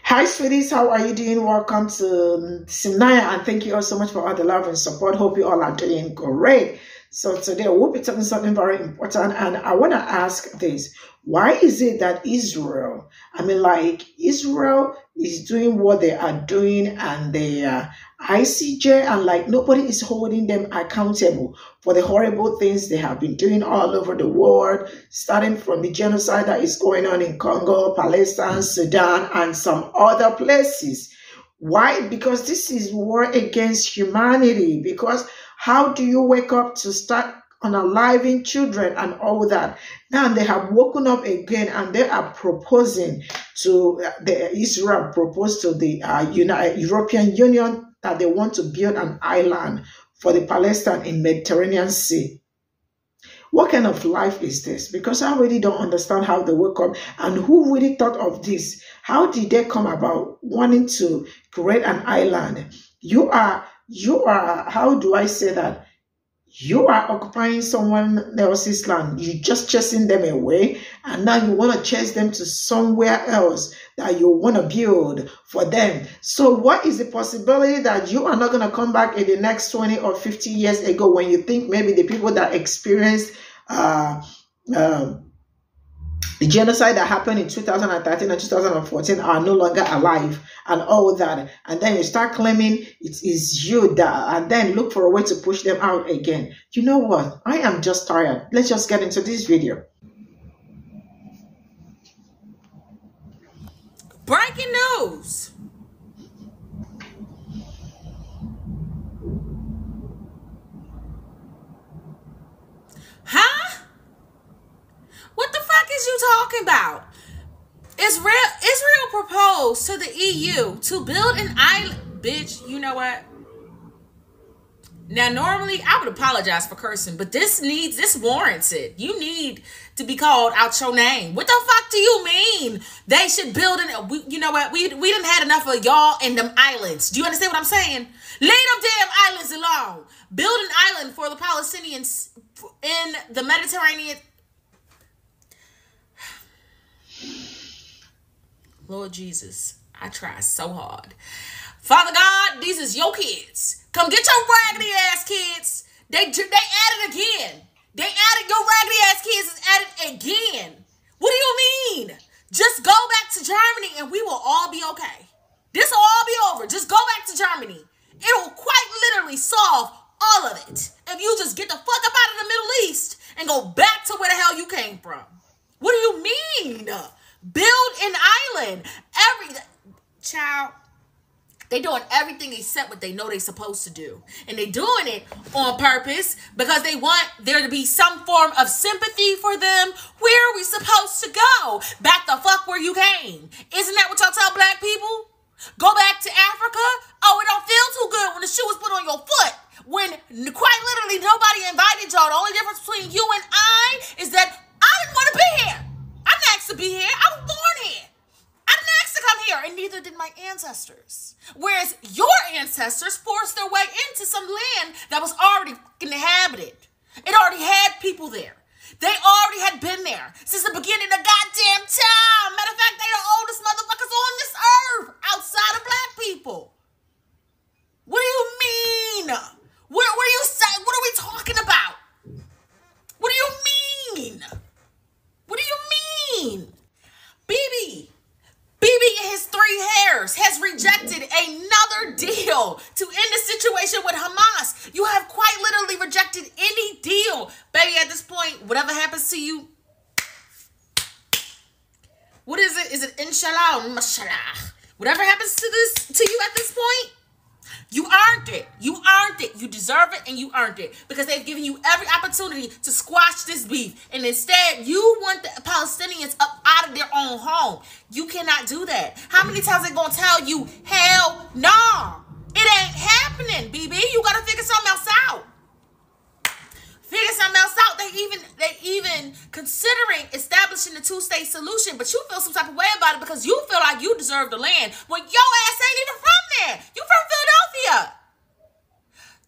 Hi, sweeties. How are you doing? Welcome to Cimnanya, and thank you all so much for all the love and support. Hope you all are doing great. So today we'll be talking something very important, and I want to ask this: why is it that Israel, Israel is doing what they are doing, and they ICJ, and like nobody is holding them accountable for the horrible things they have been doing all over the world, starting from the genocide that is going on in Congo, Palestine, Sudan, and some other places. Why? Because this is war against humanity. Because how do you wake up to start unaliving children and all that? Now they have woken up again and they are proposing to Israel proposed to the European Union that they want to build an island for the Palestine in Mediterranean Sea. What kind of life is this? Because I really don't understand how they woke up and who really thought of this. How did they come about wanting to create an island? You are, how do I say that? You are occupying someone else's land. You're just chasing them away. And now you want to chase them to somewhere else that you want to build for them. So what is the possibility that you are not going to come back in the next 20 or 50 years ago when you think maybe the people that experienced the genocide that happened in 2013 and 2014 are no longer alive and all that. And then you start claiming it is you that, and then look for a way to push them out again. You know what? I am just tired. Let's just get into this video. Breaking news. Huh? What the fuck is you talking about? Israel proposed to the EU to build an island. Bitch, you know what? Now, normally I would apologize for cursing, but this warrants it. You need to be called out your name. What the fuck do you mean? They should build you know what? We done had enough of y'all in them islands. Do you understand what I'm saying? Leave them damn islands alone. Build an island for the Palestinians in the Mediterranean. Lord Jesus, I try so hard. Father God, these is your kids. Come get your raggedy ass kids. They added again. They added your raggedy ass kids is added again. What do you mean? Just go back to Germany and we will all be okay. This will all be over. Just go back to Germany. It will quite literally solve all of it. If you just get the fuck up out of the Middle East and go back to where the hell you came from. What do you mean? Build an island. Child, they doing everything except what they know they supposed to do. And they doing it on purpose because they want there to be some form of sympathy for them. Where are we supposed to go? Back the fuck where you came. Isn't that what y'all tell black people? Go back to Africa? Oh, it don't feel too good when the shoe was put on your foot. When quite literally nobody invited y'all. The only difference between you and I is that I didn't want to be here. I didn't ask to be here. I was born here. I didn't ask to come here, and neither did my ancestors. Whereas your ancestors forced their way into some land that was already inhabited. It already had people there. They already had been there since the beginning of goddamn time. Matter of fact, they the oldest motherfuckers on this earth outside of black people. What do you mean? What are you saying? What are we talking about? What do you mean? What do you mean? BB and his 3 hairs has rejected another deal to end the situation with Hamas. You have quite literally rejected any deal. Baby, at this point, whatever happens to you, what is it? Is it inshallah or mashallah? Whatever happens to you at this point, you earned it. You earned it. You deserve it and you earned it because they've given you every opportunity to squash this beef. And instead, you want the Palestinians up out of their own home. You cannot do that. How many times they going to tell you, hell no, it ain't happening, BB. You got to figure something else out. Figure something else out. They even considering establishing the 2-state solution, but you feel some type of way about it because you feel like you deserve the land when your ass ain't even from there. You from Philadelphia.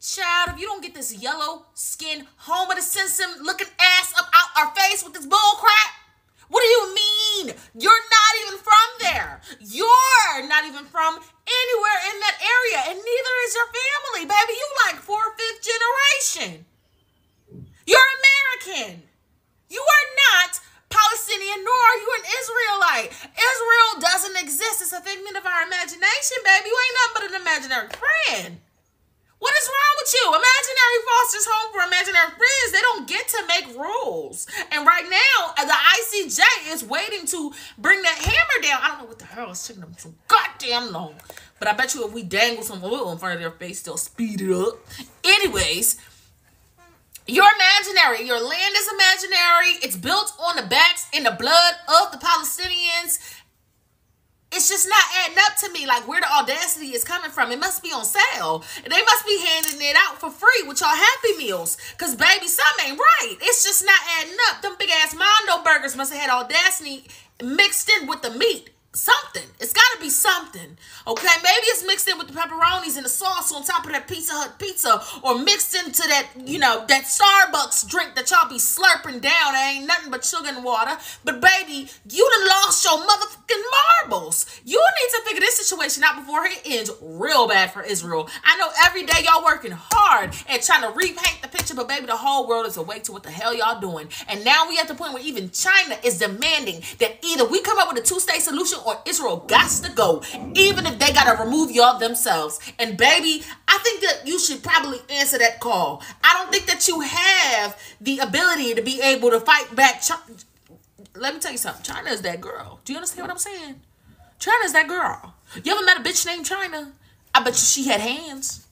Child, if you don't get this yellow skin Homer the Simpson looking ass up out our face with this bull crap, What do you mean? You're not even from there. You're not even from anywhere in that area, and neither is your family, baby. You like 4th or 5th generation. You're American. You are not Palestinian, nor are you an Israelite. Israel doesn't exist. It's a figment of our imagination, baby. You ain't nothing but an imaginary friend. What is wrong with you? Imaginary fosters home for imaginary friends. They don't get to make rules. And right now, the ICJ is waiting to bring that hammer down. I don't know what the hell is taking them so goddamn long. But I bet you if we dangle some oil in front of their face, they'll speed it up. Anyways, you're imaginary. Your land is imaginary. It's built on the backs and the blood of the Palestinians. It's just not adding up to me, like where the audacity is coming from. It must be on sale. They must be handing it out for free with y'all Happy Meals. Because, baby, something ain't right. It's just not adding up. Them big-ass Mondo burgers must have had audacity mixed in with the meat. Something. It's got to be something. Okay? Maybe it's mixed in with the pepperonis and the sauce on top of that Pizza Hut pizza, or mixed into that, you know, that Starbucks drink that y'all be slurping down. It ain't nothing but sugar and water. But, baby, you done lost your motherfucking marbles. You need to figure this situation out before it ends real bad for Israel. I know every day y'all working hard and trying to repaint the picture, but, baby, the whole world is awake to what the hell y'all doing. And now we at the point where even China is demanding that either we come up with a 2-state solution or Israel gots to go, even if they gotta remove y'all themselves. And baby, I think that you should probably answer that call. I don't think that you have the ability to be able to fight back. Let me tell you something. China is that girl. Do you understand what I'm saying? China is that girl. You ever met a bitch named China? I bet you she had hands.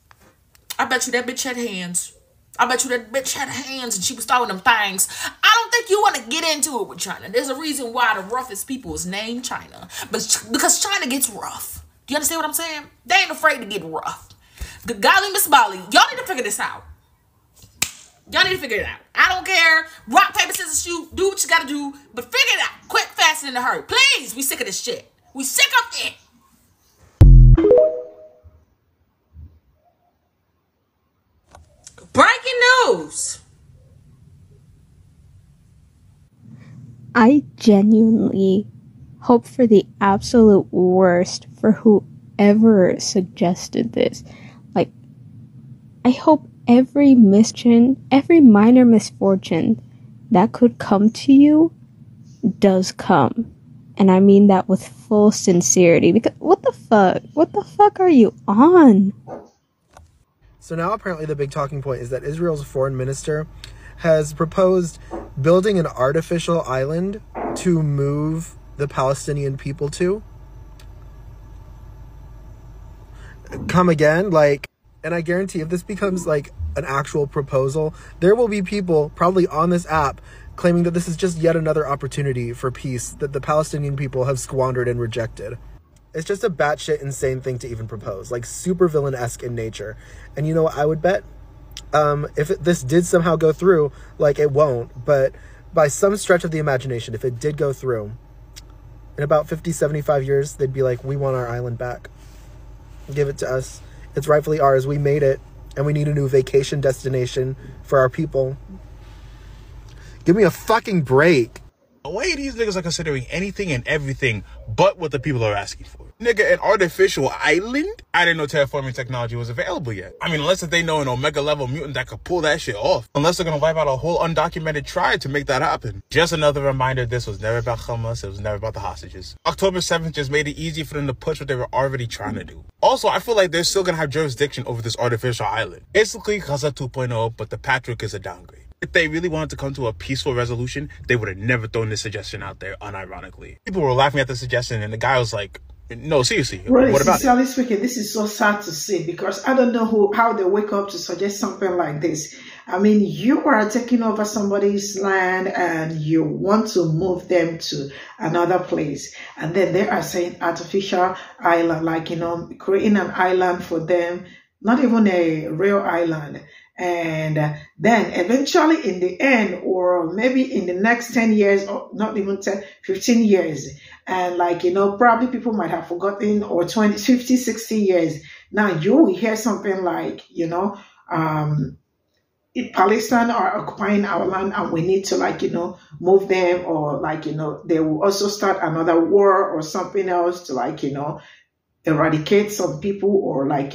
I bet you that bitch had hands. I bet you that bitch had hands and she was throwing them things. I don't think you want to get into it with China. There's a reason why the roughest people is named China. But because China gets rough. Do you understand what I'm saying? They ain't afraid to get rough. Good golly, Miss Molly, y'all need to figure this out. Y'all need to figure it out. I don't care. Rock, paper, scissors, shoot. Do what you got to do. But figure it out. Quick, fast, and in a hurry. Please, we sick of this shit. We sick of it. Breaking news. I genuinely hope for the absolute worst for whoever suggested this. Like, I hope every minor misfortune that could come to you does come. And I mean that with full sincerity. Because what the fuck? What the fuck are you on? So now apparently the big talking point is that Israel's foreign minister has proposed building an artificial island to move the Palestinian people to. Come again? Like, and I guarantee if this becomes like an actual proposal, there will be people probably on this app claiming that this is just yet another opportunity for peace that the Palestinian people have squandered and rejected. It's just a batshit insane thing to even propose, like super villain-esque in nature. And you know what I would bet? If this did somehow go through, like it won't, but by some stretch of the imagination, if it did go through, in about 50, 75 years, they'd be like, we want our island back. Give it to us. It's rightfully ours. We made it, and we need a new vacation destination for our people. Give me a fucking break. The way these niggas are considering anything and everything but what the people are asking for. Nigga, an artificial island? I didn't know terraforming technology was available yet. I mean, unless they know an omega level mutant that could pull that shit off. Unless they're gonna wipe out a whole undocumented tribe to make that happen. Just another reminder, this was never about Hamas, it was never about the hostages. October 7th just made it easy for them to push what they were already trying to do. Also, I feel like they're still gonna have jurisdiction over this artificial island. Basically, Gaza 2.0, but the Patrick is a downgrade. If they really wanted to come to a peaceful resolution, they would have never thrown this suggestion out there, unironically. People were laughing at the suggestion, and the guy was like, no, seriously, really, what about sincerely speaking, this is so sad to see, because I don't know how they wake up to suggest something like this. I mean, you are taking over somebody's land and you want to move them to another place. And then they are saying artificial island, like, you know, creating an island for them, not even a real island. And then eventually in the end, or maybe in the next 10 years, or not even 10, 15 years, and like, you know, probably people might have forgotten, or 20, 50, 60 years. Now you will hear something like, you know, if Palestine are occupying our land and we need to, like, move them, or like, they will also start another war or something else to, like, eradicate some people, or like,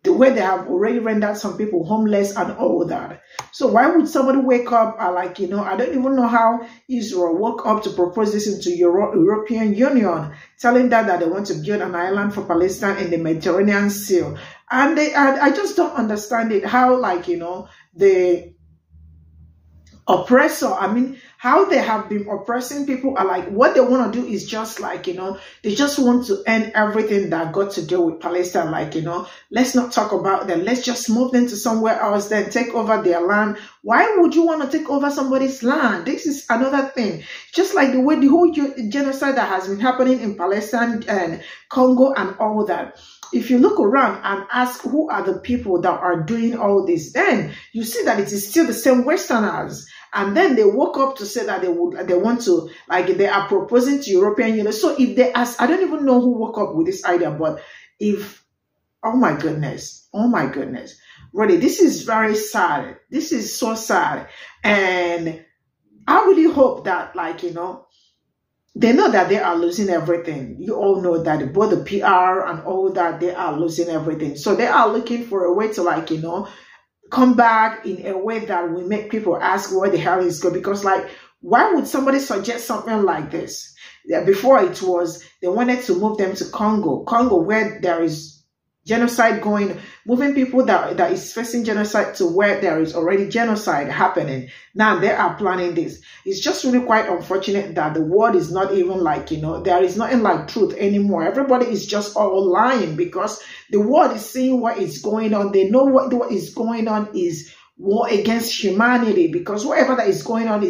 the way they have already rendered some people homeless and all that. So why would somebody wake up and, like, I don't even know how Israel woke up to propose this into European Union, telling that they want to build an island for Palestine in the Mediterranean Sea. And I just don't understand it, how, like, the oppressor, I mean, how they have been oppressing people, are like, what they want to do is just, like, they just want to end everything that got to do with Palestine. Like, let's not talk about them. Let's just move them to somewhere else, then take over their land. Why would you want to take over somebody's land? This is another thing. Just like the way the whole genocide that has been happening in Palestine and Congo and all that. If you look around and ask who are the people that are doing all this, then you see that it is still the same Westerners. And then they woke up to say that they want to, like, they are proposing to European Union. So if they ask, I don't even know who woke up with this idea, but if, oh my goodness, really, this is very sad. This is so sad. And I really hope that, like, they know that they are losing everything. You all know that both the PR and all that, they are losing everything. So they are looking for a way to, like, come back in a way that will make people ask where the hell is going. Because, like, why would somebody suggest something like this? Yeah, before it was, they wanted to move them to Congo, where there is genocide going, moving people that is facing genocide to where there is already genocide happening. Now they are planning this. It's just really quite unfortunate that the world is not even, like, there is nothing like truth anymore. Everybody is just all lying, because the world is seeing what is going on. They know what is going on is war against humanity, because whatever that is going on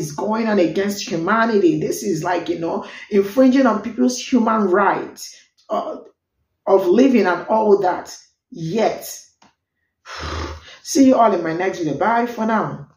against humanity. This is, like, infringing on people's human rights of living and all that. Yet, see you all in my next video. Bye for now.